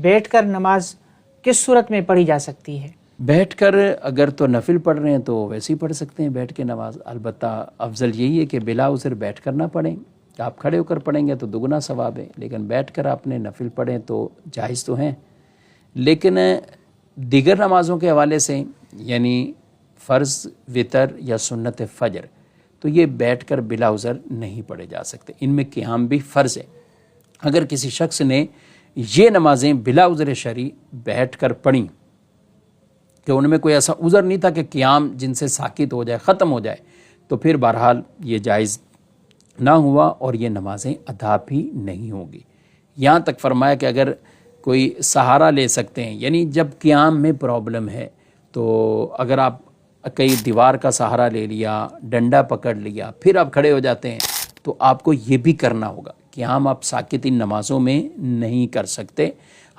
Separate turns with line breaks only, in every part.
بیٹھ کر نماز کس صورت میں پڑھی جا سکتی ہے؟
بیٹھ کر اگر تو نفل پڑھ رہے ہیں تو ویسے ہی پڑھ سکتے ہیں بیٹھ کے نماز، البتہ افضل یہی ہے کہ بلا عذر بیٹھ کر نہ پڑھیں. آپ کھڑے ہو کر پڑھیں گے تو دگنا ثواب ہے، لیکن بیٹھ کر آپ نے نفل پڑھیں تو جائز تو ہیں. لیکن دیگر نمازوں کے حوالے سے یعنی فرض، وتر یا سنت فجر، تو یہ بیٹھ کر بلا عذر نہیں پڑھے جا سکتے. ان میں قیام بھی فرض ہے. اگر کسی شخص نے یہ نمازیں بلا عذر شرعی بیٹھ کر پڑھیں کہ ان میں کوئی ایسا عذر نہیں تھا کہ قیام جن سے ساکت ہو جائے، ختم ہو جائے، تو پھر بہرحال یہ جائز نہ ہوا اور یہ نمازیں ادا بھی نہیں ہوں گی. یہاں تک فرمایا کہ اگر کوئی سہارا لے سکتے ہیں، یعنی جب قیام میں پرابلم ہے تو اگر آپ کئی دیوار کا سہارا لے لیا، ڈنڈا پکڑ لیا، پھر آپ کھڑے ہو جاتے ہیں تو آپ کو یہ بھی کرنا ہوگا. قیام آپ ساکت ان نمازوں میں نہیں کر سکتے.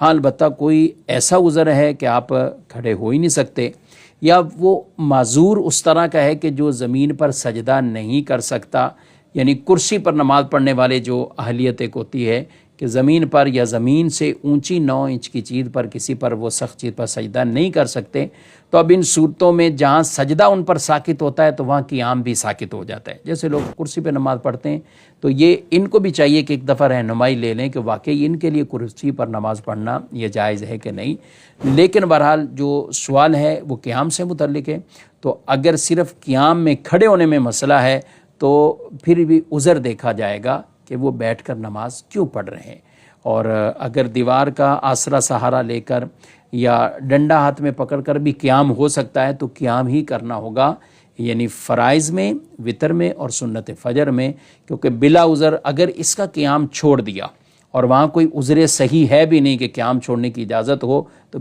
ہاں البتہ کوئی ایسا عذر ہے کہ آپ کھڑے ہو ہی نہیں سکتے، یا وہ معذور اس طرح کا ہے کہ جو زمین پر سجدہ نہیں کر سکتا، یعنی کرسی پر نماز پڑھنے والے جو اہلیت ایک ہوتی ہے کہ زمین پر یا زمین سے اونچی 9 انچ کی چیز پر کسی پر وہ سخت چیز پر سجدہ نہیں کر سکتے، تو اب ان صورتوں میں جہاں سجدہ ان پر ساکت ہوتا ہے تو وہاں قیام بھی ساکت ہو جاتا ہے. جیسے لوگ کرسی پہ نماز پڑھتے ہیں تو یہ ان کو بھی چاہیے کہ ایک دفعہ رہنمائی لے لیں کہ واقعی ان کے لیے کرسی پر نماز پڑھنا یہ جائز ہے کہ نہیں. لیکن بہرحال جو سوال ہے وہ قیام سے متعلق ہے، تو اگر صرف قیام میں کھڑے ہونے میں مسئلہ ہے تو پھر بھی عذر دیکھا جائے گا کہ وہ بیٹھ کر نماز کیوں پڑھ رہے ہیں. اور اگر دیوار کا آسرا سہارا لے کر یا ڈنڈا ہاتھ میں پکڑ کر بھی قیام ہو سکتا ہے تو قیام ہی کرنا ہوگا، یعنی فرائض میں، وتر میں اور سنت فجر میں. کیونکہ بلا عذر اگر اس کا قیام چھوڑ دیا اور وہاں کوئی عذر صحیح ہے بھی نہیں کہ قیام چھوڑنے کی اجازت ہو تو